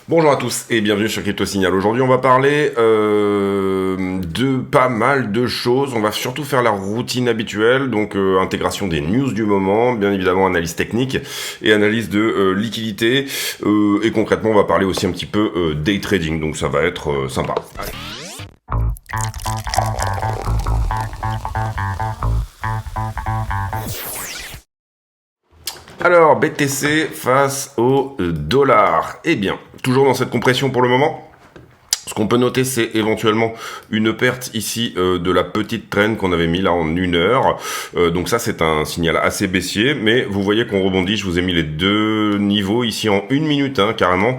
Bonjour à tous et bienvenue sur Crypto Signal. Aujourd'hui, on va parler de pas mal de choses. On va surtout faire la routine habituelle, donc intégration des news du moment, bien évidemment analyse technique et analyse de liquidité. Et concrètement, on va parler aussi un petit peu day trading, donc ça va être sympa. Allez. Alors, BTC face au dollar. Eh bien, toujours dans cette compression pour le moment. Ce qu'on peut noter, c'est éventuellement une perte ici de la petite trend qu'on avait mis là en 1 heure. Donc ça, c'est un signal assez baissier, mais vous voyez qu'on rebondit. Je vous ai mis les deux niveaux ici en 1 minute, carrément,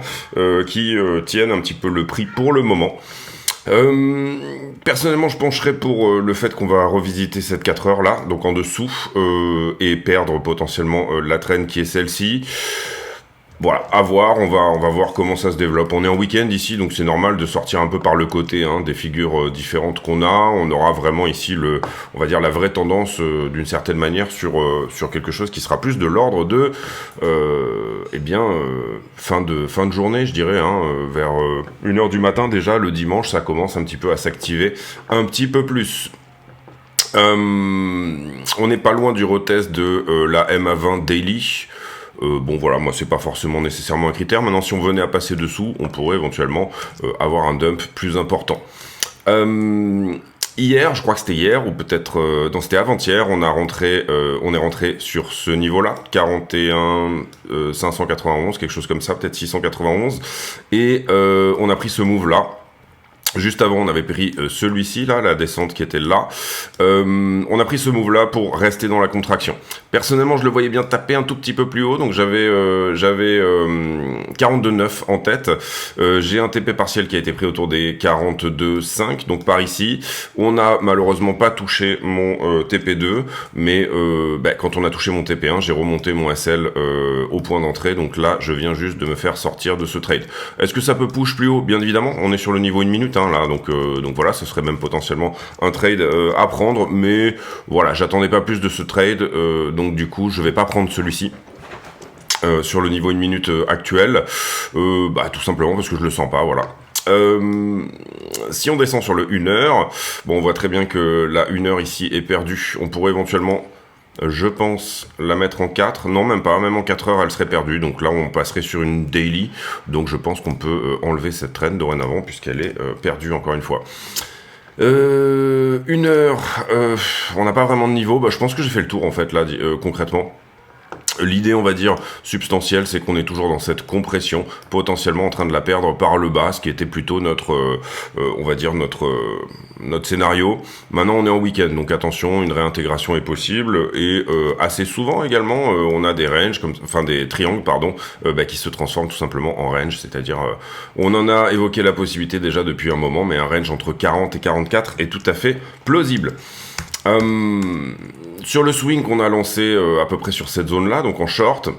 qui tiennent un petit peu le prix pour le moment. Personnellement, je pencherais pour le fait qu'on va revisiter cette 4 heures là, donc en dessous, et perdre potentiellement la trend qui est celle-ci. Voilà, à voir, on va voir comment ça se développe. On est en week-end ici, donc c'est normal de sortir un peu par le côté des figures différentes qu'on a. On aura vraiment ici on va dire la vraie tendance d'une certaine manière sur quelque chose qui sera plus de l'ordre de, fin de journée, je dirais, vers 1 heure du matin déjà, le dimanche, ça commence un petit peu à s'activer un petit peu plus. On n'est pas loin du retest de la MA20 Daily. Bon voilà, moi c'est pas forcément nécessairement un critère. Maintenant, si on venait à passer dessous, on pourrait éventuellement avoir un dump plus important. Hier, je crois que c'était hier, ou peut-être non, c'était avant-hier, on est rentré sur ce niveau-là, 41 591, quelque chose comme ça, peut-être 691, et on a pris ce move-là. Juste avant, on avait pris celui-ci, là, la descente qui était là. On a pris ce move-là pour rester dans la contraction. Personnellement, je le voyais bien taper un tout petit peu plus haut, donc j'avais 42,9 en tête. J'ai un TP partiel qui a été pris autour des 42,5, donc par ici. On n'a malheureusement pas touché mon TP2, mais quand on a touché mon TP1, j'ai remonté mon SL au point d'entrée, donc là, je viens juste de me faire sortir de ce trade. Est-ce que ça peut push plus haut? Bien évidemment, on est sur le niveau 1 minute, là, donc voilà, ce serait même potentiellement un trade à prendre, mais voilà, j'attendais pas plus de ce trade, donc du coup je vais pas prendre celui-ci sur le niveau 1 minute actuel, tout simplement parce que je le sens pas, voilà. Si on descend sur le 1 heure, bon, on voit très bien que la 1 heure ici est perdue. On pourrait éventuellement, je pense, la mettre en 4. Non, même pas. Même en 4 heures, elle serait perdue. Donc là, on passerait sur une daily. Donc je pense qu'on peut enlever cette trend dorénavant puisqu'elle est perdue encore une fois. 1 heure, on n'a pas vraiment de niveau. Je pense que j'ai fait le tour en fait là, concrètement. L'idée, on va dire, substantielle, c'est qu'on est toujours dans cette compression, potentiellement en train de la perdre par le bas, ce qui était plutôt notre scénario. Maintenant, on est en week-end, donc attention, une réintégration est possible, et assez souvent également, on a des ranges, des triangles, qui se transforment tout simplement en range, c'est-à-dire, on en a évoqué la possibilité déjà depuis un moment, mais un range entre 40 et 44 est tout à fait plausible. Sur le swing qu'on a lancé à peu près sur cette zone-là, donc en short,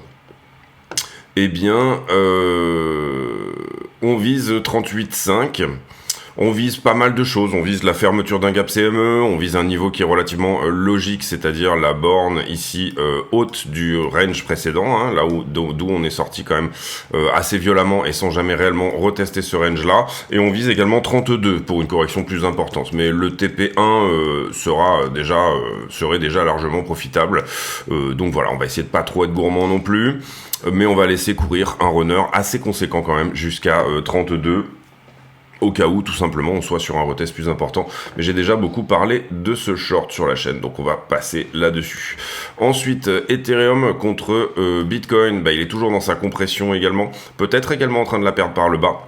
eh bien, on vise 38,5. On vise pas mal de choses, on vise la fermeture d'un gap CME, on vise un niveau qui est relativement logique, c'est-à-dire la borne ici haute du range précédent, là d'où on est sorti quand même assez violemment et sans jamais réellement retester ce range-là. Et on vise également 32 pour une correction plus importante, mais le TP1 serait déjà largement profitable. Donc voilà, on va essayer de pas trop être gourmand non plus, mais on va laisser courir un runner assez conséquent quand même jusqu'à 32. Au cas où, tout simplement, on soit sur un retest plus important. Mais j'ai déjà beaucoup parlé de ce short sur la chaîne, donc on va passer là-dessus. Ensuite, Ethereum contre Bitcoin, il est toujours dans sa compression également. Peut-être également en train de la perdre par le bas.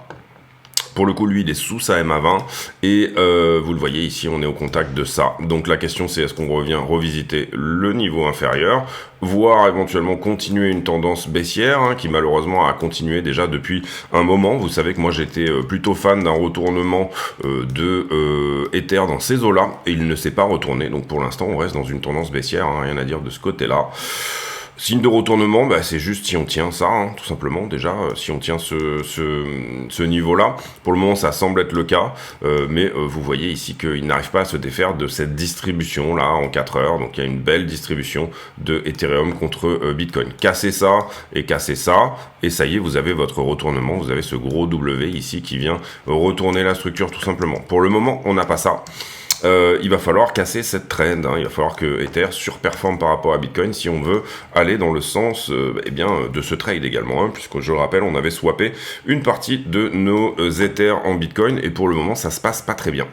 Pour le coup, lui, il est sous sa MA20 et vous le voyez ici, on est au contact de ça. Donc la question, c'est est-ce qu'on revient revisiter le niveau inférieur, voire éventuellement continuer une tendance baissière qui malheureusement a continué déjà depuis un moment. Vous savez que moi, j'étais plutôt fan d'un retournement de Ether dans ces eaux-là et il ne s'est pas retourné. Donc pour l'instant, on reste dans une tendance baissière, rien à dire de ce côté-là. Signe de retournement, bah, c'est juste si on tient ça, hein, tout simplement, déjà, si on tient ce niveau-là. Pour le moment, ça semble être le cas, mais vous voyez ici qu'il n'arrive pas à se défaire de cette distribution-là en 4 heures. Donc, il y a une belle distribution de Ethereum contre Bitcoin. Cassez ça, et ça y est, vous avez votre retournement. Vous avez ce gros W ici qui vient retourner la structure, tout simplement. Pour le moment, on n'a pas ça. Il va falloir casser cette trend, hein. Il va falloir que Ether surperforme par rapport à Bitcoin si on veut aller dans le sens de ce trade également, hein, puisque je le rappelle, on avait swappé une partie de nos Ether en Bitcoin et pour le moment ça se passe pas très bien.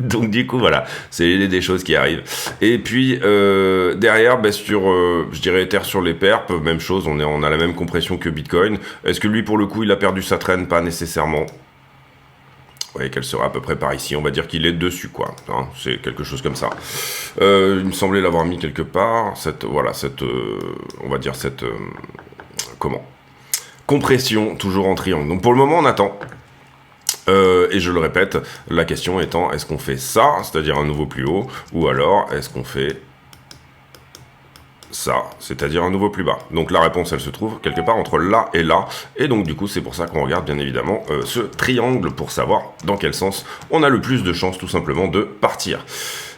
Donc du coup voilà, c'est des choses qui arrivent. Et puis derrière, sur je dirais Ether sur les perps, même chose, on a la même compression que Bitcoin. Est-ce que lui pour le coup il a perdu sa trend? Pas nécessairement. Vous voyez qu'elle sera à peu près par ici, on va dire qu'il est dessus, quoi. Hein, c'est quelque chose comme ça. Il me semblait l'avoir mis quelque part, on va dire cette, compression, toujours en triangle. Donc pour le moment, on attend. Et je le répète, la question étant, est-ce qu'on fait ça, c'est-à-dire un nouveau plus haut, ou alors est-ce qu'on fait ça, c'est-à-dire un nouveau plus bas. Donc la réponse, elle se trouve quelque part entre là et là, et donc du coup c'est pour ça qu'on regarde bien évidemment ce triangle pour savoir dans quel sens on a le plus de chances tout simplement de partir.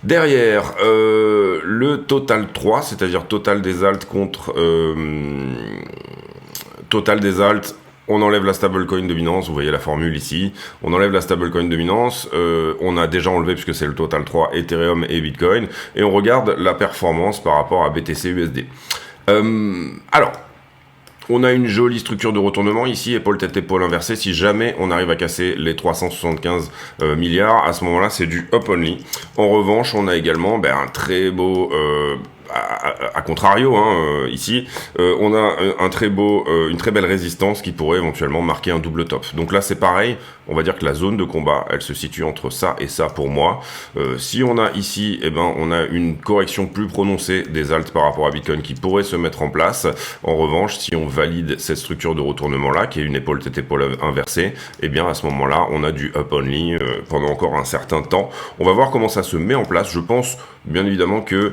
Derrière, le total 3, c'est-à-dire total des alts contre total des alts. On enlève la stablecoin dominance, vous voyez la formule ici. On enlève la stablecoin dominance, on a déjà enlevé, puisque c'est le total 3, Ethereum et Bitcoin, et on regarde la performance par rapport à BTC USD. Alors, on a une jolie structure de retournement ici, épaule tête épaule inversée. Si jamais on arrive à casser les 375 milliards, à ce moment-là, c'est du up only. En revanche, on a également un très beau... à contrario, hein, ici, on a une très belle résistance qui pourrait éventuellement marquer un double top. Donc là, c'est pareil, on va dire que la zone de combat, elle se situe entre ça et ça pour moi. Si on a ici, on a une correction plus prononcée des alts par rapport à Bitcoin qui pourrait se mettre en place. En revanche, si on valide cette structure de retournement-là, qui est une épaule tête épaule inversée, à ce moment-là, on a du up only pendant encore un certain temps. On va voir comment ça se met en place. Je pense, bien évidemment, que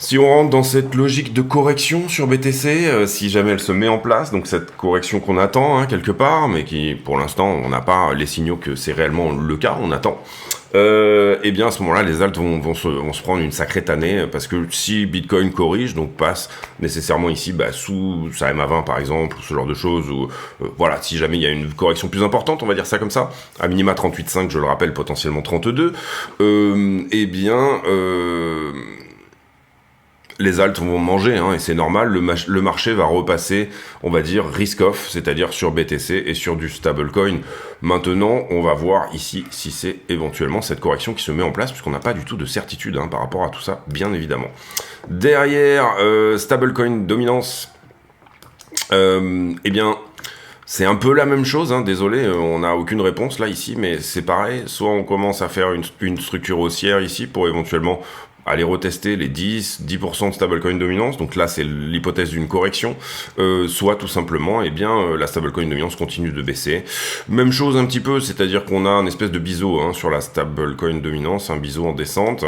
si on rentre dans cette logique de correction sur BTC, si jamais elle se met en place, donc cette correction qu'on attend hein, quelque part, mais qui pour l'instant on n'a pas les signaux que c'est réellement le cas, on attend, à ce moment-là les alts vont se prendre une sacrée tannée, parce que si Bitcoin corrige, donc passe nécessairement ici sous sa MA20 par exemple, ou ce genre de choses, ou si jamais il y a une correction plus importante, on va dire ça comme ça, à minima 38,5, je le rappelle, potentiellement 32, les alts vont manger, hein, et c'est normal, le marché va repasser, on va dire, risk-off, c'est-à-dire sur BTC et sur du stablecoin. Maintenant, on va voir ici si c'est éventuellement cette correction qui se met en place, puisqu'on n'a pas du tout de certitude hein, par rapport à tout ça, bien évidemment. Derrière, stablecoin dominance, c'est un peu la même chose, hein, désolé, on n'a aucune réponse là ici, mais c'est pareil, soit on commence à faire une structure haussière ici pour éventuellement aller retester les 10% de stablecoin dominance, donc là c'est l'hypothèse d'une correction, soit tout simplement la stablecoin dominance continue de baisser. Même chose un petit peu, c'est-à-dire qu'on a un espèce de biseau hein, sur la stablecoin dominance, un biseau en descente.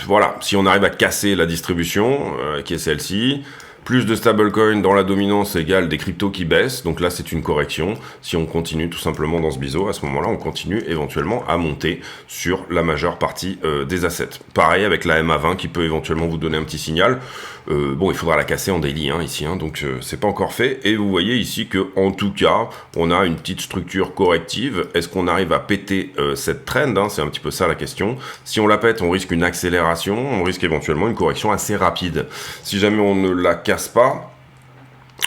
Voilà, si on arrive à casser la distribution, qui est celle-ci, plus de stablecoin dans la dominance égale des cryptos qui baissent, donc là c'est une correction. Si on continue tout simplement dans ce biseau, à ce moment-là on continue éventuellement à monter sur la majeure partie des assets. Pareil avec la MA20 qui peut éventuellement vous donner un petit signal. Il faudra la casser en daily hein, ici, hein, donc c'est pas encore fait. Et vous voyez ici que en tout cas, on a une petite structure corrective. Est-ce qu'on arrive à péter cette trend hein, c'est un petit peu ça la question. Si on la pète, on risque une accélération, on risque éventuellement une correction assez rapide. Si jamais on ne la casse pas,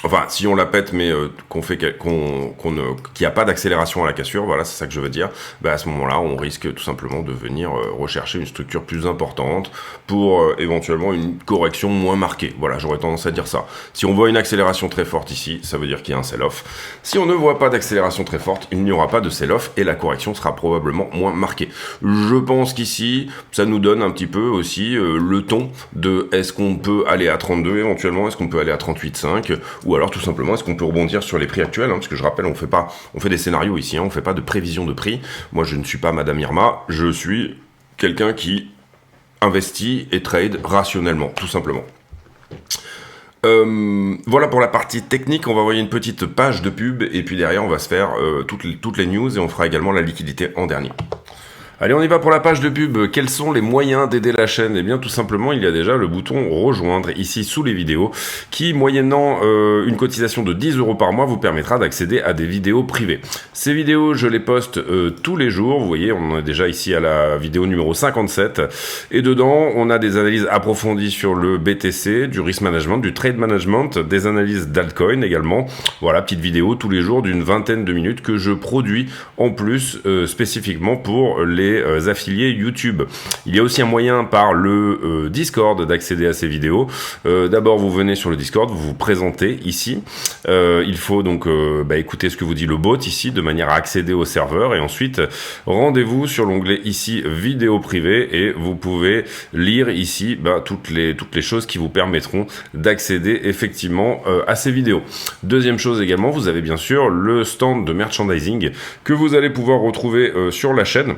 enfin, si on la pète, mais qu'il n'y a pas d'accélération à la cassure, voilà, c'est ça que je veux dire, à ce moment-là, on risque tout simplement de venir rechercher une structure plus importante pour éventuellement une correction moins marquée. Voilà, j'aurais tendance à dire ça. Si on voit une accélération très forte ici, ça veut dire qu'il y a un sell-off. Si on ne voit pas d'accélération très forte, il n'y aura pas de sell-off et la correction sera probablement moins marquée. Je pense qu'ici, ça nous donne un petit peu aussi le ton de est-ce qu'on peut aller à 32 éventuellement, est-ce qu'on peut aller à 38,5, ou alors tout simplement est-ce qu'on peut rebondir sur les prix actuels hein, parce que je rappelle on fait des scénarios ici, hein, on fait pas de prévision de prix. Moi je ne suis pas Madame Irma, je suis quelqu'un qui investit et trade rationnellement, tout simplement. Voilà pour la partie technique. On va envoyer une petite page de pub et puis derrière on va se faire toutes les news et on fera également la liquidité en dernier. Allez, on y va pour la page de pub. Quels sont les moyens d'aider la chaîne? Eh bien, tout simplement, il y a déjà le bouton rejoindre ici sous les vidéos qui, moyennant une cotisation de 10 € par mois, vous permettra d'accéder à des vidéos privées. Ces vidéos, je les poste tous les jours. Vous voyez, on en est déjà ici à la vidéo numéro 57. Et dedans, on a des analyses approfondies sur le BTC, du risk management, du trade management, des analyses d'altcoin également. Voilà, petite vidéo tous les jours d'une vingtaine de minutes que je produis en plus spécifiquement pour les affiliés YouTube. Il y a aussi un moyen par le Discord d'accéder à ces vidéos. D'abord, vous venez sur le Discord, vous vous présentez ici. Il faut donc écouter ce que vous dit le bot ici de manière à accéder au serveur et ensuite rendez-vous sur l'onglet ici vidéo privée et vous pouvez lire ici toutes les choses qui vous permettront d'accéder effectivement à ces vidéos. Deuxième chose également, vous avez bien sûr le stand de merchandising que vous allez pouvoir retrouver sur la chaîne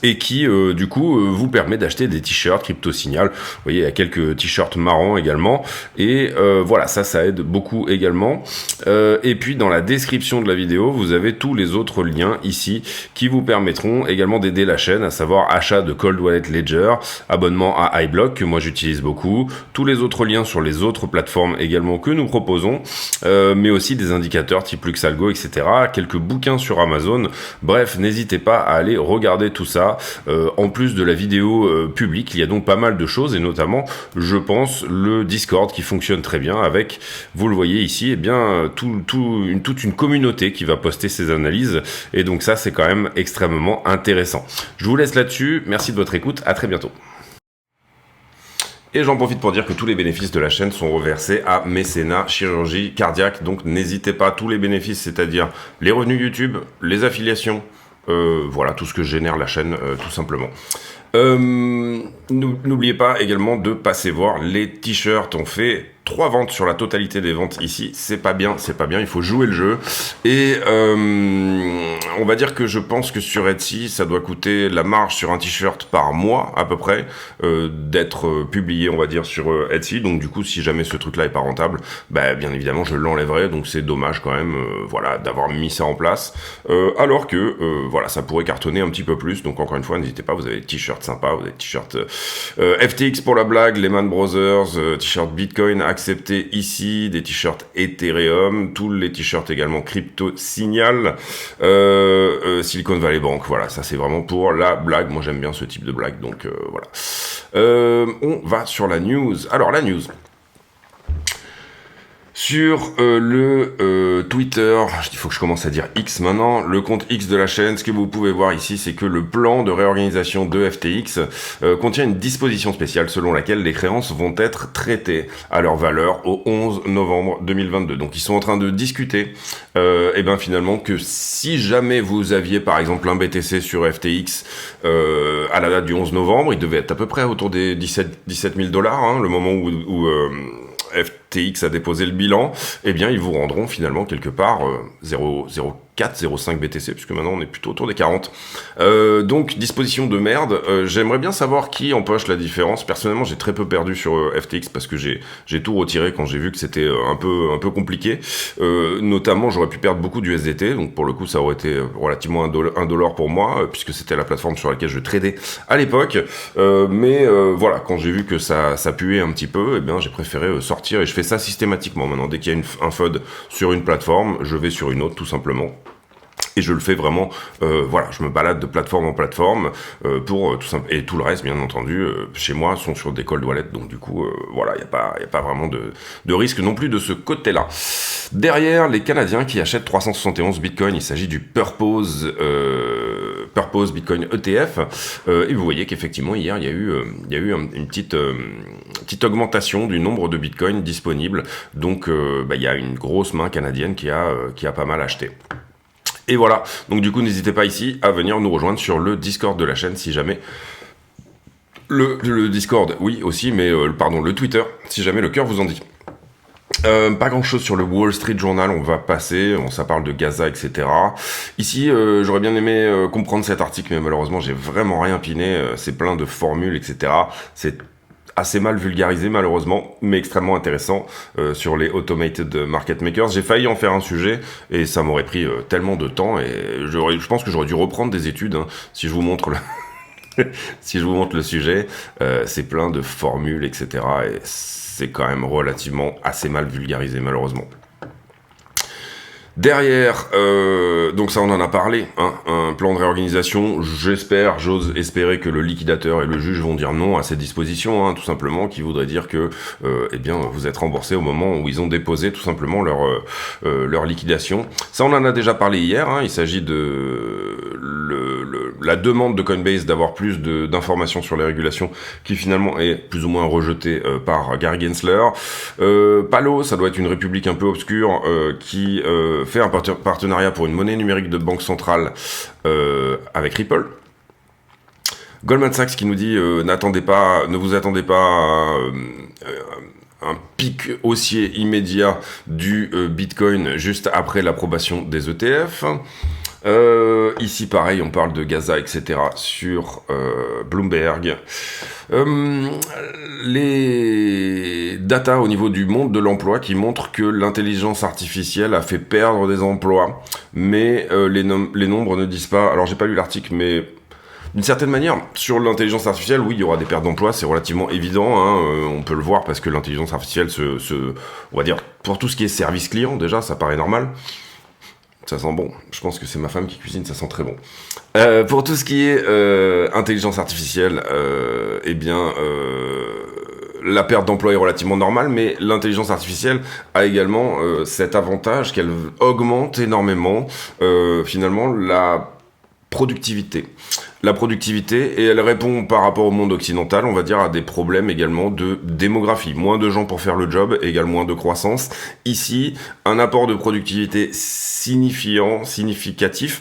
et qui du coup vous permet d'acheter des t-shirts Crypto Signal. Vous voyez, il y a quelques t-shirts marrants également et voilà, ça aide beaucoup également. Et puis dans la description de la vidéo, vous avez tous les autres liens ici qui vous permettront également d'aider la chaîne, à savoir achat de Cold Wallet Ledger, abonnement à iBlock que moi j'utilise beaucoup, tous les autres liens sur les autres plateformes également que nous proposons, mais aussi des indicateurs type Luxalgo, etc. Quelques bouquins sur Amazon. Bref, n'hésitez pas à aller regarder tout ça. En plus de la vidéo publique, il y a donc pas mal de choses et notamment, je pense, le Discord qui fonctionne très bien avec, vous le voyez ici, eh bien toute une communauté qui va poster ses analyses et donc ça c'est quand même extrêmement intéressant. Je vous laisse là-dessus, merci de votre écoute, à très bientôt. Et j'en profite pour dire que tous les bénéfices de la chaîne sont reversés à Mécénat Chirurgie Cardiaque, donc n'hésitez pas, tous les bénéfices, c'est-à-dire les revenus YouTube, les affiliations, voilà, tout ce que génère la chaîne, tout simplement. N'oubliez pas également de passer voir les t-shirts. On fait 3 ventes sur la totalité des ventes ici. C'est pas bien, il faut jouer le jeu. Et on va dire que je pense que sur Etsy, ça doit coûter la marge sur un t-shirt par mois à peu près, d'être publié, on va dire, sur Etsy. Donc du coup, si jamais ce truc-là est pas rentable, bien évidemment, je l'enlèverai. Donc c'est dommage quand même, voilà, d'avoir mis ça en place. Alors que, voilà, ça pourrait cartonner un petit peu plus. Donc encore une fois, n'hésitez pas, vous avez des t-shirts sympas, vous avez des t-shirts FTX pour la blague, Lehman Brothers, t-shirt Bitcoin accepté ici, des t-shirts Ethereum, tous les t-shirts également Crypto Signal, Silicon Valley Bank, voilà, ça c'est vraiment pour la blague, moi j'aime bien ce type de blague, donc voilà. On va sur la news. Alors la news. Sur le Twitter, il faut que je commence à dire X maintenant, le compte X de la chaîne, ce que vous pouvez voir ici, c'est que le plan de réorganisation de FTX contient une disposition spéciale selon laquelle les créances vont être traitées à leur valeur au 11 novembre 2022. Donc ils sont en train de discuter, finalement, que si jamais vous aviez par exemple un BTC sur FTX à la date du 11 novembre, il devait être à peu près autour des 17 000 $, hein, le moment où FTX a déposé le bilan, eh bien ils vous rendront finalement quelque part 0,05 BTC, puisque maintenant on est plutôt autour des 40. Donc disposition de merde. J'aimerais bien savoir qui empoche la différence. Personnellement, j'ai très peu perdu sur FTX parce que j'ai tout retiré quand j'ai vu que c'était un peu compliqué. Notamment, j'aurais pu perdre beaucoup d'USDT, donc pour le coup, ça aurait été relativement $1 pour moi, puisque c'était la plateforme sur laquelle je tradais à l'époque. Voilà, quand j'ai vu que ça puait un petit peu, eh bien j'ai préféré sortir et je fais ça systématiquement maintenant. Dès qu'il y a un FUD sur une plateforme, je vais sur une autre tout simplement. Et je le fais vraiment, voilà, je me balade de plateforme en plateforme pour tout simple. Et tout le reste, bien entendu, chez moi, sont sur des cold wallets. Donc du coup, voilà, il y a pas vraiment de risque non plus de ce côté-là. Derrière, les Canadiens qui achètent 371 Bitcoin, il s'agit du Purpose Bitcoin ETF. Et vous voyez qu'effectivement, hier, il y a eu une petite augmentation du nombre de Bitcoin disponibles. Donc, il y a une grosse main canadienne qui a pas mal acheté. Et voilà, donc du coup n'hésitez pas ici à venir nous rejoindre sur le Discord de la chaîne si jamais le Discord, oui aussi, mais pardon, le Twitter, si jamais le cœur vous en dit. Pas grand chose sur le Wall Street Journal, on va passer, ça parle de Gaza, etc. Ici, j'aurais bien aimé comprendre cet article, mais malheureusement j'ai vraiment rien piné, c'est plein de formules, etc. C'est assez mal vulgarisé malheureusement, mais extrêmement intéressant sur les automated market makers. J'ai failli en faire un sujet, et ça m'aurait pris tellement de temps, et je pense que j'aurais dû reprendre des études, hein, si je vous montre si je vous montre le sujet, c'est plein de formules, etc. Et c'est quand même relativement assez mal vulgarisé, malheureusement. Derrière, donc ça on en a parlé, hein, un plan de réorganisation, j'ose espérer que le liquidateur et le juge vont dire non à cette disposition, hein, tout simplement, qui voudrait dire que eh bien, vous êtes remboursé au moment où ils ont déposé tout simplement leur liquidation. Ça on en a déjà parlé hier, hein, il s'agit de la demande de Coinbase d'avoir plus d'informations sur les régulations qui finalement est plus ou moins rejetée par Gary Gensler. Palo, ça doit être une république un peu obscure qui fait un partenariat pour une monnaie numérique de banque centrale avec Ripple. Goldman Sachs qui nous dit ne vous attendez pas à un pic haussier immédiat du Bitcoin juste après l'approbation des ETF. Ici pareil, on parle de Gaza, etc. sur Bloomberg. Les data au niveau du monde de l'emploi qui montrent que l'intelligence artificielle a fait perdre des emplois, mais les nombres ne disent pas. Alors j'ai pas lu l'article, mais d'une certaine manière, sur l'intelligence artificielle, oui, il y aura des pertes d'emplois, c'est relativement évident, hein, on peut le voir parce que l'intelligence artificielle on va dire, pour tout ce qui est service client, déjà, ça paraît normal. Ça sent bon. Je pense que c'est ma femme qui cuisine, ça sent très bon. Pour tout ce qui est intelligence artificielle, la perte d'emploi est relativement normale, mais l'intelligence artificielle a également cet avantage qu'elle augmente énormément, finalement, la productivité. Et elle répond par rapport au monde occidental, on va dire, à des problèmes également de démographie. Moins de gens pour faire le job égale moins de croissance. Ici, un apport de productivité significatif,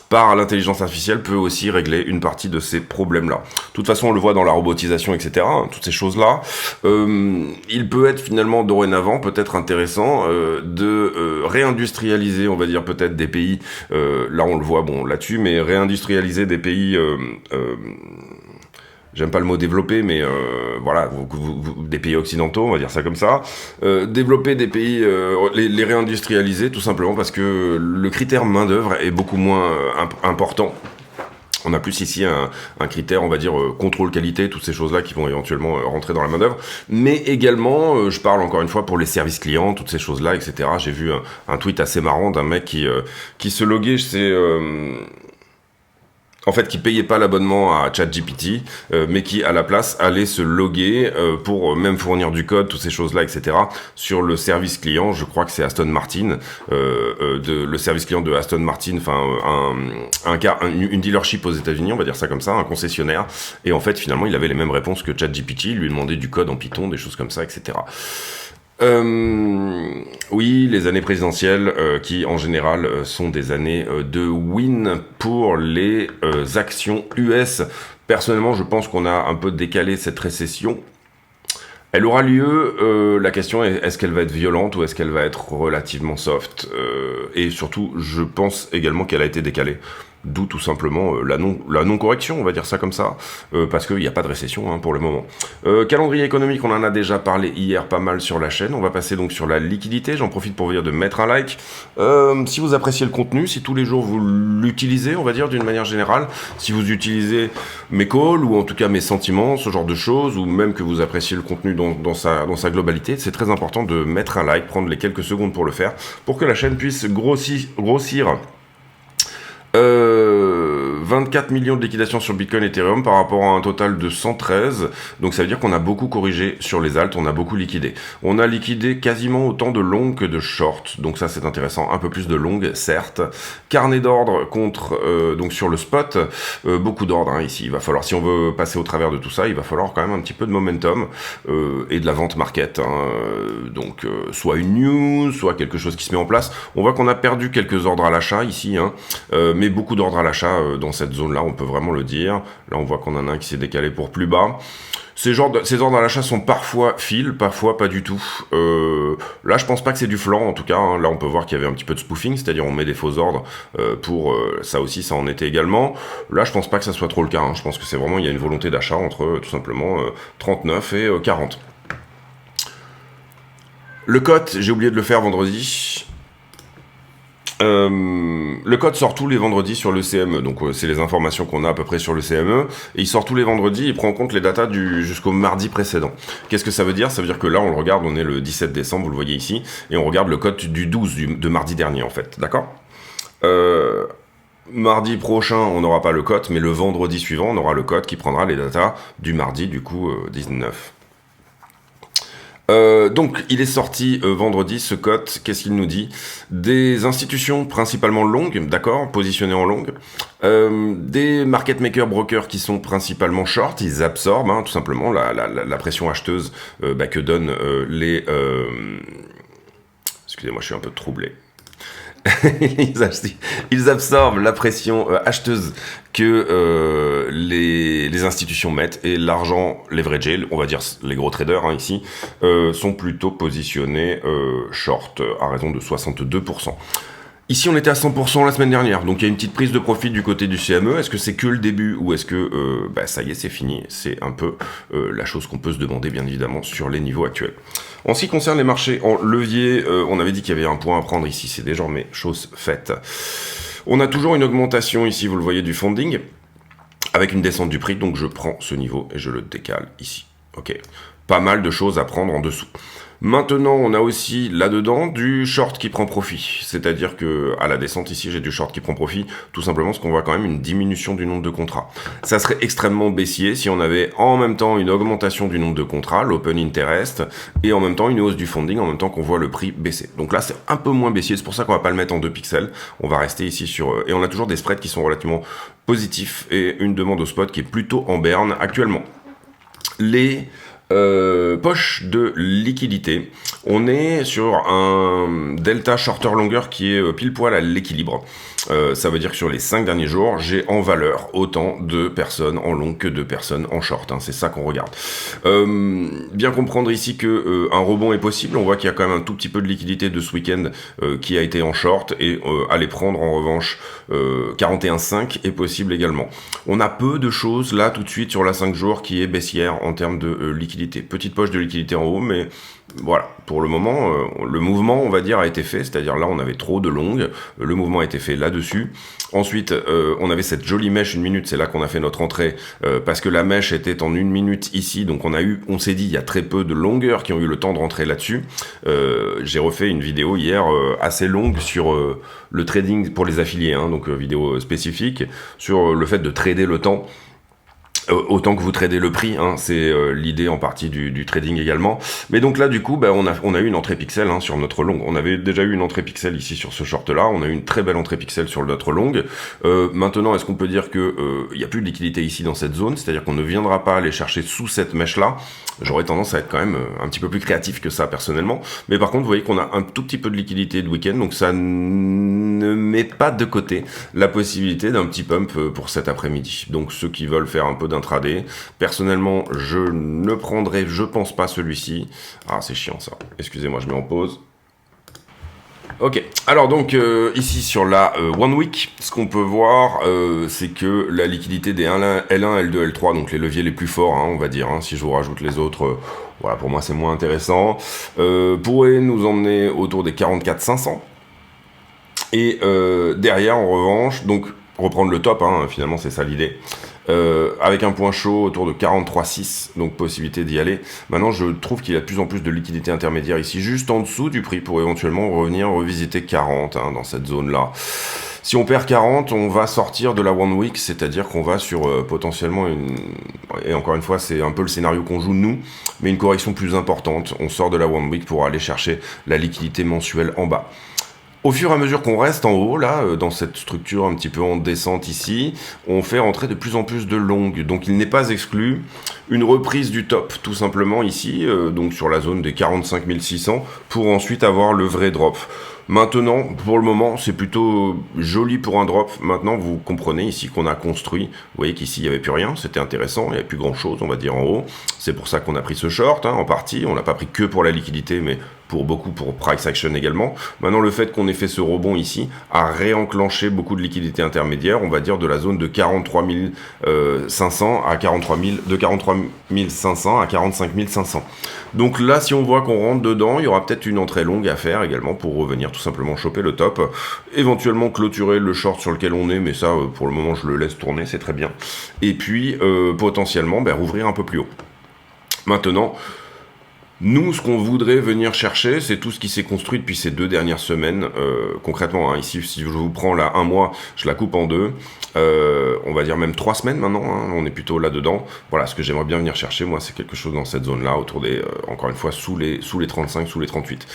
par l'intelligence artificielle peut aussi régler une partie de ces problèmes-là. De toute façon, on le voit dans la robotisation, etc., hein, toutes ces choses-là. Il peut être finalement dorénavant peut-être intéressant de réindustrialiser, on va dire, peut-être des pays, là on le voit là-dessus, mais réindustrialiser des pays j'aime pas le mot développer, mais voilà, des pays occidentaux, on va dire ça comme ça. Développer des pays, les réindustrialiser, tout simplement parce que le critère main-d'œuvre est beaucoup moins important. On a plus ici un critère, on va dire, contrôle qualité, toutes ces choses-là qui vont éventuellement rentrer dans la main-d'œuvre. Mais également, je parle encore une fois pour les services clients, toutes ces choses-là, etc. J'ai vu un tweet assez marrant d'un mec qui se loguait en fait, qui payait pas l'abonnement à ChatGPT, mais qui, à la place, allait se loguer pour même fournir du code, toutes ces choses-là, etc. sur le service client. Je crois que c'est Aston Martin, le service client de Aston Martin, enfin, une dealership aux États-Unis, on va dire ça comme ça, un concessionnaire. Et en fait, finalement, il avait les mêmes réponses que ChatGPT, il lui demandait du code en Python, des choses comme ça, etc. Oui, les années présidentielles qui en général sont des années de win pour les actions US. Personnellement, je pense qu'on a un peu décalé cette récession. Elle aura lieu, la question est, est-ce qu'elle va être violente ou est-ce qu'elle va être relativement soft, et surtout, je pense également qu'elle a été décalée. D'où tout simplement la non-correction, on va dire ça comme ça, parce qu'il n'y a pas de récession hein, pour le moment. Calendrier économique, on en a déjà parlé hier pas mal sur la chaîne. On va passer donc sur la liquidité. J'en profite pour vous dire de mettre un like. Si vous appréciez le contenu, si tous les jours vous l'utilisez, on va dire d'une manière générale, si vous utilisez mes calls ou en tout cas mes sentiments, ce genre de choses, ou même que vous appréciez le contenu dans sa globalité, c'est très important de mettre un like, prendre les quelques secondes pour le faire, pour que la chaîne puisse grossir. 24 millions de liquidations sur Bitcoin et Ethereum par rapport à un total de 113. Donc ça veut dire qu'on a beaucoup corrigé sur les alts, on a beaucoup liquidé. On a liquidé quasiment autant de longs que de short. Donc ça c'est intéressant, un peu plus de longues, certes. Carnet d'ordre donc sur le spot, beaucoup d'ordre hein, ici. Il va falloir, si on veut passer au travers de tout ça, il va falloir quand même un petit peu de momentum et de la vente market. Hein. Donc soit une news, soit quelque chose qui se met en place. On voit qu'on a perdu quelques ordres à l'achat ici, hein, mais beaucoup d'ordres à l'achat dans cette zone-là, on peut vraiment le dire. Là, on voit qu'on en a un qui s'est décalé pour plus bas. Ces ordres à l'achat sont parfois fil, parfois pas du tout. Là, je pense pas que c'est du flan, en tout cas. Hein. Là, on peut voir qu'il y avait un petit peu de spoofing, c'est-à-dire on met des faux ordres pour ça aussi, ça en était également. Là, je pense pas que ça soit trop le cas. Hein. Je pense que c'est vraiment, il y a une volonté d'achat entre tout simplement 39 et 40. Le code, j'ai oublié de le faire vendredi. Le code sort tous les vendredis sur le CME, donc c'est les informations qu'on a à peu près sur le CME, et il sort tous les vendredis, il prend en compte les datas jusqu'au mardi précédent. Qu'est-ce que ça veut dire? Ça veut dire que là on le regarde, on est le 17 décembre, vous le voyez ici, et on regarde le code du 12 de mardi dernier en fait, d'accord? Mardi prochain on n'aura pas le code, mais le vendredi suivant on aura le code qui prendra les datas du mardi du coup 19. Donc, il est sorti vendredi, ce code, qu'est-ce qu'il nous dit? Des institutions principalement longues, d'accord, positionnées en longue, des market makers brokers qui sont principalement short, ils absorbent tout simplement la pression acheteuse que donnent les... Excusez-moi, je suis un peu troublé. Ils absorbent la pression acheteuse que les institutions mettent, et l'argent leveragé, on va dire les gros traders ici, sont plutôt positionnés short à raison de 62%. Ici, on était à 100% la semaine dernière, donc il y a une petite prise de profit du côté du CME. Est-ce que c'est que le début, ou est-ce que ça y est, c'est fini? C'est un peu la chose qu'on peut se demander, bien évidemment, sur les niveaux actuels. En ce qui concerne les marchés en levier, on avait dit qu'il y avait un point à prendre ici, c'est désormais chose faite. On a toujours une augmentation ici, vous le voyez, du funding, avec une descente du prix, donc je prends ce niveau et je le décale ici. Ok, pas mal de choses à prendre en dessous. Maintenant, on a aussi là-dedans du short qui prend profit. C'est-à-dire que à la descente ici, j'ai du short qui prend profit, tout simplement parce qu'on voit quand même une diminution du nombre de contrats. Ça serait extrêmement baissier si on avait en même temps une augmentation du nombre de contrats, l'open interest, et en même temps une hausse du funding, en même temps qu'on voit le prix baisser. Donc là, c'est un peu moins baissier, c'est pour ça qu'on va pas le mettre en 2 pixels. On va rester ici sur... Et on a toujours des spreads qui sont relativement positifs, et une demande au spot qui est plutôt en berne actuellement. Les... poche de liquidité, on est sur un delta shorter longueur qui est pile poil à l'équilibre. Ça veut dire que sur les 5 derniers jours, j'ai en valeur autant de personnes en long que de personnes en short. C'est ça qu'on regarde. Bien comprendre ici que un rebond est possible. On voit qu'il y a quand même un tout petit peu de liquidité de ce week-end qui a été en short, et aller prendre en revanche 41,5 est possible également. On a peu de choses là tout de suite sur la 5 jours qui est baissière en termes de liquidité. Petite poche de liquidité en haut, mais voilà, pour le moment, le mouvement, on va dire, a été fait, c'est-à-dire là, on avait trop de longues, le mouvement a été fait là-dessus. Ensuite, on avait cette jolie mèche 1 minute, c'est là qu'on a fait notre entrée, parce que la mèche était en 1 minute ici, donc on s'est dit, il y a très peu de longueurs qui ont eu le temps de rentrer là-dessus. J'ai refait une vidéo hier assez longue sur le trading pour les affiliés, donc vidéo spécifique, sur le fait de trader le temps. Autant que vous tradez le prix, c'est l'idée en partie du trading également. Mais donc là, du coup, on a eu une entrée pixel sur notre longue. On avait déjà eu une entrée pixel ici sur ce short-là. On a eu une très belle entrée pixel sur notre longue. Maintenant, est-ce qu'on peut dire que il y a plus de liquidité ici dans cette zone? C'est-à-dire qu'on ne viendra pas aller chercher sous cette mèche-là. J'aurais tendance à être quand même un petit peu plus créatif que ça, personnellement. Mais par contre, vous voyez qu'on a un tout petit peu de liquidité de week-end, donc ça ne met pas de côté la possibilité d'un petit pump pour cet après-midi. Donc ceux qui veulent faire un peu d'intraday, personnellement, je ne prendrai, je pense pas celui-ci. Ah, c'est chiant ça. Excusez-moi, je mets en pause. Ok, alors donc ici sur la One Week, ce qu'on peut voir, c'est que la liquidité des L1, L2, L3, donc les leviers les plus forts, on va dire, si je vous rajoute les autres, voilà, pour moi c'est moins intéressant, pourrait nous emmener autour des 44 500. Et derrière, en revanche, donc reprendre le top, finalement c'est ça l'idée, avec un point chaud autour de 43,6, donc possibilité d'y aller. Maintenant, je trouve qu'il y a de plus en plus de liquidité intermédiaire ici, juste en dessous du prix, pour éventuellement revenir revisiter 40 dans cette zone-là. Si on perd 40, on va sortir de la One Week, c'est-à-dire qu'on va sur potentiellement et encore une fois, c'est un peu le scénario qu'on joue nous, mais une correction plus importante. On sort de la One Week pour aller chercher la liquidité mensuelle en bas. Au fur et à mesure qu'on reste en haut, là, dans cette structure un petit peu en descente ici, on fait rentrer de plus en plus de longues. Donc il n'est pas exclu une reprise du top, tout simplement ici, donc sur la zone des 45 600, pour ensuite avoir le vrai drop. Maintenant, pour le moment, c'est plutôt joli pour un drop. Maintenant, vous comprenez ici qu'on a construit. Vous voyez qu'ici, il n'y avait plus rien. C'était intéressant. Il n'y avait plus grand-chose, on va dire, en haut. C'est pour ça qu'on a pris ce short, hein, en partie. On l'a pas pris que pour la liquidité, mais pour beaucoup pour price action également. Maintenant, le fait qu'on ait fait ce rebond ici a réenclenché beaucoup de liquidités intermédiaires, on va dire de la zone de 43 500 à 43 000, de 43 500 à 45 500. Donc là, si on voit qu'on rentre dedans, il y aura peut-être une entrée longue à faire également pour revenir tout simplement choper le top, éventuellement clôturer le short sur lequel on est, mais ça, pour le moment, je le laisse tourner, c'est très bien. Et puis, potentiellement, rouvrir un peu plus haut. Maintenant, nous, ce qu'on voudrait venir chercher, c'est tout ce qui s'est construit depuis ces 2 dernières semaines. Concrètement, hein, ici, si je vous prends là 1 mois, je la coupe en 2. On va dire même 3 semaines maintenant, hein, on est plutôt là-dedans. Voilà, ce que j'aimerais bien venir chercher, moi, c'est quelque chose dans cette zone-là, autour des, encore une fois, sous les 35, sous les 38.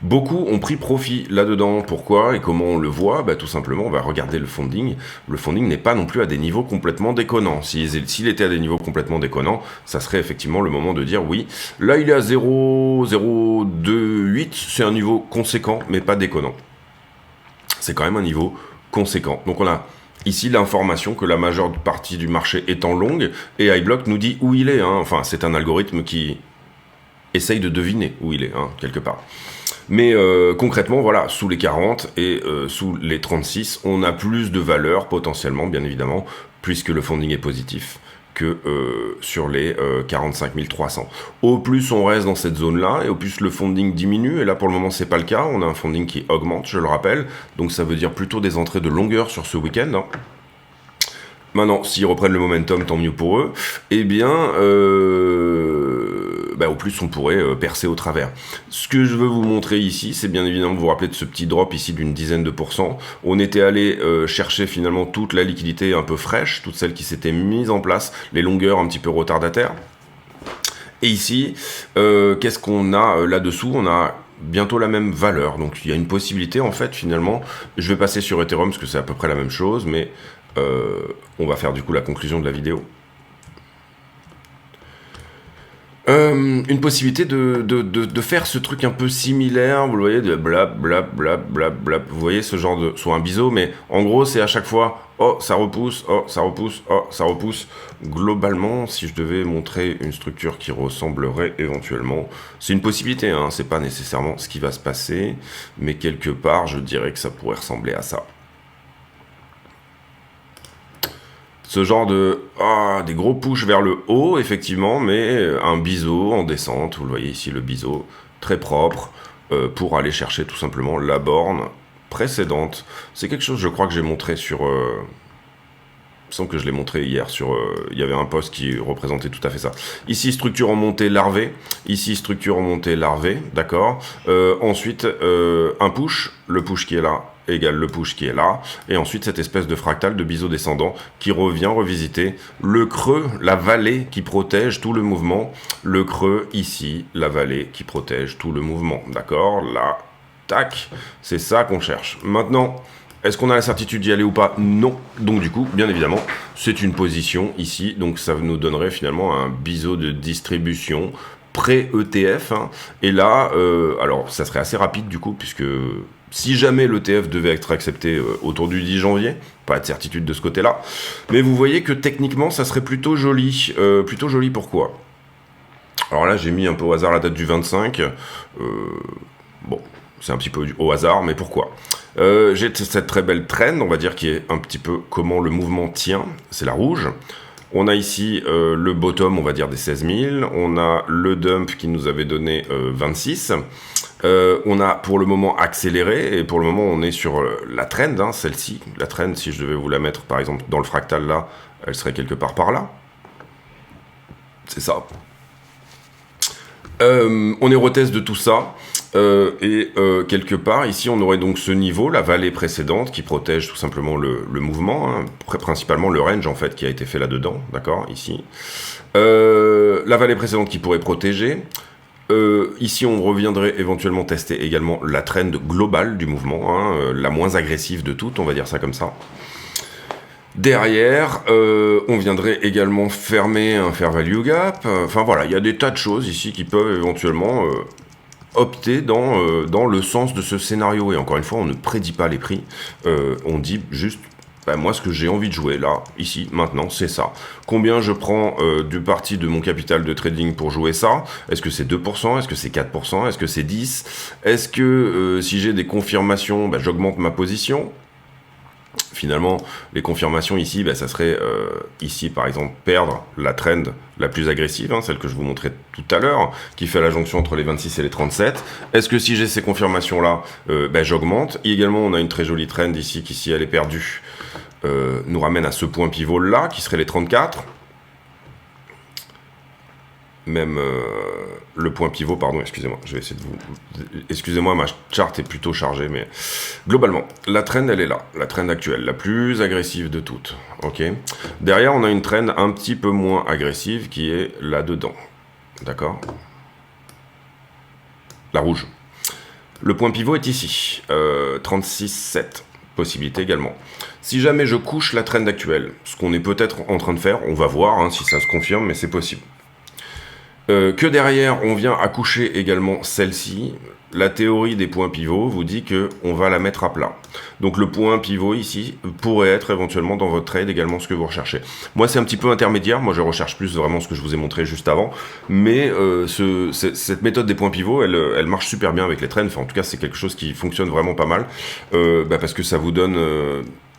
Beaucoup ont pris profit là-dedans. Pourquoi et comment on le voit? Tout simplement, on va regarder le funding. Le funding n'est pas non plus à des niveaux complètement déconnants. S'il était à des niveaux complètement déconnants, ça serait effectivement le moment de dire oui. Là, il est à 0,028. C'est un niveau conséquent, mais pas déconnant. C'est quand même un niveau conséquent. Donc, on a ici l'information que la majeure partie du marché étant longue, et iBlock nous dit où il est. Hein. Enfin, c'est un algorithme qui essaye de deviner où il est, hein, quelque part. Mais concrètement, voilà, sous les 40 et sous les 36, on a plus de valeur potentiellement, bien évidemment, puisque le funding est positif, que sur les 45 300. Au plus on reste dans cette zone-là, et au plus le funding diminue, et là pour le moment c'est pas le cas, on a un funding qui augmente, je le rappelle, donc ça veut dire plutôt des entrées de longueur sur ce week-end, hein. Maintenant, s'ils reprennent le momentum, tant mieux pour eux. Eh bien, au plus, on pourrait percer au travers. Ce que je veux vous montrer ici, c'est bien évidemment, vous vous rappelez de ce petit drop ici d'une dizaine de %. On était allé chercher finalement toute la liquidité un peu fraîche, toute celle qui s'était mise en place, les longueurs un petit peu retardataires. Et ici, qu'est-ce qu'on a là-dessous? On a bientôt la même valeur. Donc, il y a une possibilité, en fait, finalement. Je vais passer sur Ethereum, parce que c'est à peu près la même chose, mais on va faire du coup la conclusion de la vidéo. Une possibilité de faire ce truc un peu similaire, vous le voyez, de blab, blab, blab, blab, blab. Vous voyez ce genre de, soit un biseau, mais en gros c'est à chaque fois, oh ça repousse, oh ça repousse, oh ça repousse. Globalement, si je devais montrer une structure qui ressemblerait éventuellement, c'est une possibilité, hein, c'est pas nécessairement ce qui va se passer, mais quelque part je dirais que ça pourrait ressembler à ça. Ce genre de des gros push vers le haut, effectivement, mais un biseau en descente, vous le voyez ici, le biseau, très propre, pour aller chercher tout simplement la borne précédente. C'est quelque chose, je crois, que j'ai montré sur... il me semble que je l'ai montré hier sur... il y avait un post qui représentait tout à fait ça. Ici, structure en montée larvée. Ici, structure en montée larvée, d'accord. Ensuite, un push, le push qui est là, égale le push qui est là, et ensuite cette espèce de fractal de biseau descendant qui revient revisiter le creux, la vallée qui protège tout le mouvement, le creux ici, la vallée qui protège tout le mouvement, d'accord, là, tac, c'est ça qu'on cherche. Maintenant, est-ce qu'on a la certitude d'y aller ou pas? Non, donc du coup, bien évidemment, c'est une position ici, donc ça nous donnerait finalement un biseau de distribution pré-ETF, hein. Et là, alors ça serait assez rapide du coup, puisque si jamais l'ETF devait être accepté autour du 10 janvier, pas de certitude de ce côté-là, mais vous voyez que techniquement ça serait plutôt joli. Plutôt joli pourquoi? Alors là j'ai mis un peu au hasard la date du 25, bon c'est un petit peu au hasard, mais pourquoi? J'ai cette très belle trend, on va dire, qui est un petit peu comment le mouvement tient, c'est la rouge. On a ici le bottom, on va dire, des 16 000. On a le dump qui nous avait donné 26. On a pour le moment accéléré, et pour le moment on est sur la trend, hein, celle-ci. La trend, si je devais vous la mettre par exemple dans le fractal là, elle serait quelque part par là. C'est ça. On est retest de tout ça. Quelque part, ici, on aurait donc ce niveau, la vallée précédente, qui protège tout simplement le mouvement, hein, principalement le range, en fait, qui a été fait là-dedans, d'accord, ici. La vallée précédente qui pourrait protéger. Ici, on reviendrait éventuellement tester également la trend globale du mouvement, hein, la moins agressive de toutes, on va dire ça comme ça. Derrière, on viendrait également fermer un fair value gap. Enfin voilà, il y a des tas de choses ici qui peuvent éventuellement opter dans le sens de ce scénario. Et encore une fois, on ne prédit pas les prix. On dit juste, moi, ce que j'ai envie de jouer là, ici, maintenant, c'est ça. Combien je prends du parti de mon capital de trading pour jouer ça? Est-ce que c'est 2%? Est-ce que c'est 4%? Est-ce que c'est 10%? Est-ce que si j'ai des confirmations, j'augmente ma position? Finalement, les confirmations ici, ça serait ici par exemple perdre la trend la plus agressive, hein, celle que je vous montrais tout à l'heure, qui fait la jonction entre les 26 et les 37. Est-ce que si j'ai ces confirmations-là, j'augmente? Également, on a une très jolie trend ici qui, si elle est perdue, nous ramène à ce point pivot-là, qui serait les 34. Même le point pivot, pardon, excusez-moi, je vais essayer de vous... Excusez-moi, ma charte est plutôt chargée, mais globalement, la trend, elle est là, la trend actuelle, la plus agressive de toutes, ok. Derrière, on a une trend un petit peu moins agressive qui est là-dedans, d'accord. La rouge. Le point pivot est ici, 36,7, possibilité également. Si jamais je couche la trend actuelle, ce qu'on est peut-être en train de faire, on va voir hein, si ça se confirme, mais c'est possible. Que derrière, on vient accoucher également celle-ci. La théorie des points pivots vous dit que on va la mettre à plat. Donc le point pivot ici pourrait être éventuellement dans votre trade également ce que vous recherchez. Moi, c'est un petit peu intermédiaire. Moi, je recherche plus vraiment ce que je vous ai montré juste avant. Mais cette méthode des points pivots, elle marche super bien avec les trends. Enfin, en tout cas, c'est quelque chose qui fonctionne vraiment pas mal. Parce que ça vous donne...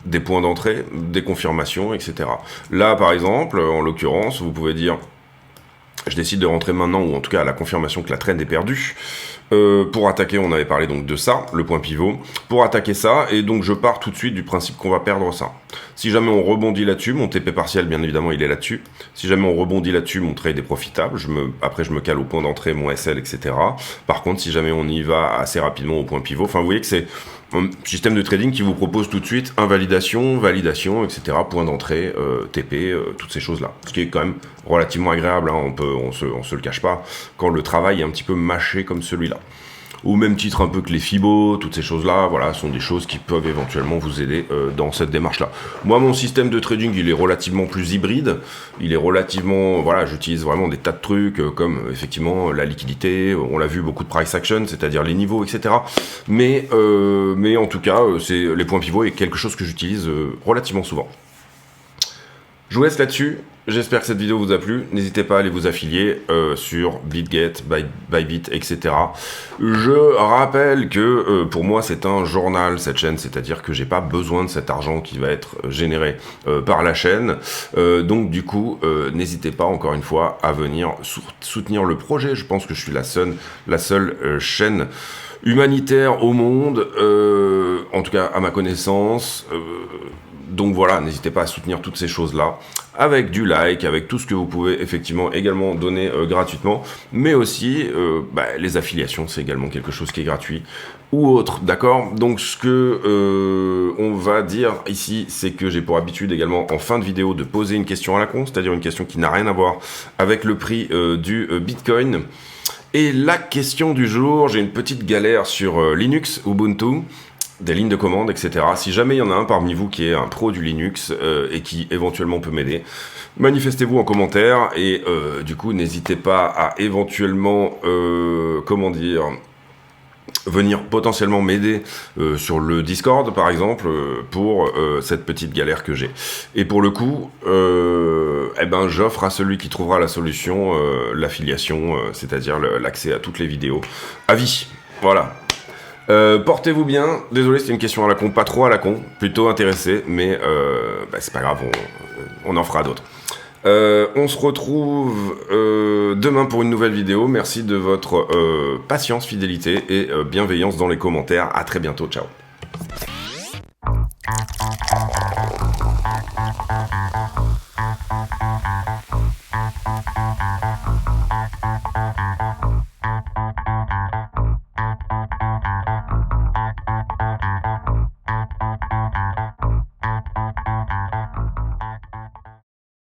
des points d'entrée, des confirmations, etc. Là, par exemple, en l'occurrence, vous pouvez dire... Je décide de rentrer maintenant, ou en tout cas à la confirmation que la trend est perdue. Pour attaquer, on avait parlé donc de ça, le point pivot. Pour attaquer ça, et donc je pars tout de suite du principe qu'on va perdre ça. Si jamais on rebondit là-dessus, mon TP partiel, bien évidemment, il est là-dessus. Si jamais on rebondit là-dessus, mon trade est profitable. Après, je me cale au point d'entrée, mon SL, etc. Par contre, si jamais on y va assez rapidement au point pivot, enfin, vous voyez que c'est un système de trading qui vous propose tout de suite invalidation, validation, etc. Point d'entrée, TP, toutes ces choses-là. Ce qui est quand même relativement agréable, hein, on se le cache pas, quand le travail est un petit peu mâché comme celui-là. Au même titre un peu que les Fibo, toutes ces choses-là, voilà, sont des choses qui peuvent éventuellement vous aider dans cette démarche-là. Moi, mon système de trading, il est relativement plus hybride. Il est relativement, voilà, j'utilise vraiment des tas de trucs comme effectivement la liquidité. On l'a vu, beaucoup de price action, c'est-à-dire les niveaux, etc. Mais en tout cas, c'est les points pivots est quelque chose que j'utilise relativement souvent. Je vous laisse là-dessus. J'espère que cette vidéo vous a plu. N'hésitez pas à aller vous affilier sur BitGet, Bybit, etc. Je rappelle que pour moi c'est un journal cette chaîne, c'est-à-dire que j'ai pas besoin de cet argent qui va être généré par la chaîne. Donc du coup, n'hésitez pas encore une fois à venir soutenir le projet. Je pense que je suis la seule chaîne humanitaire au monde, en tout cas à ma connaissance. Donc voilà, n'hésitez pas à soutenir toutes ces choses-là, avec du like, avec tout ce que vous pouvez effectivement également donner gratuitement, mais aussi les affiliations, c'est également quelque chose qui est gratuit, ou autre, d'accord? Donc ce que on va dire ici, c'est que j'ai pour habitude également en fin de vidéo de poser une question à la con, c'est-à-dire une question qui n'a rien à voir avec le prix du Bitcoin. Et la question du jour, j'ai une petite galère sur Linux, Ubuntu, des lignes de commande, etc. Si jamais il y en a un parmi vous qui est un pro du Linux et qui éventuellement peut m'aider, manifestez-vous en commentaire et du coup n'hésitez pas à éventuellement, venir potentiellement m'aider sur le Discord par exemple pour cette petite galère que j'ai. Et pour le coup, j'offre à celui qui trouvera la solution l'affiliation, c'est-à-dire l'accès à toutes les vidéos à vie. Voilà. Portez-vous bien, désolé c'était une question à la con, pas trop à la con, plutôt intéressé, mais c'est pas grave, on en fera d'autres. On se retrouve demain pour une nouvelle vidéo, merci de votre patience, fidélité et bienveillance dans les commentaires, à très bientôt, ciao.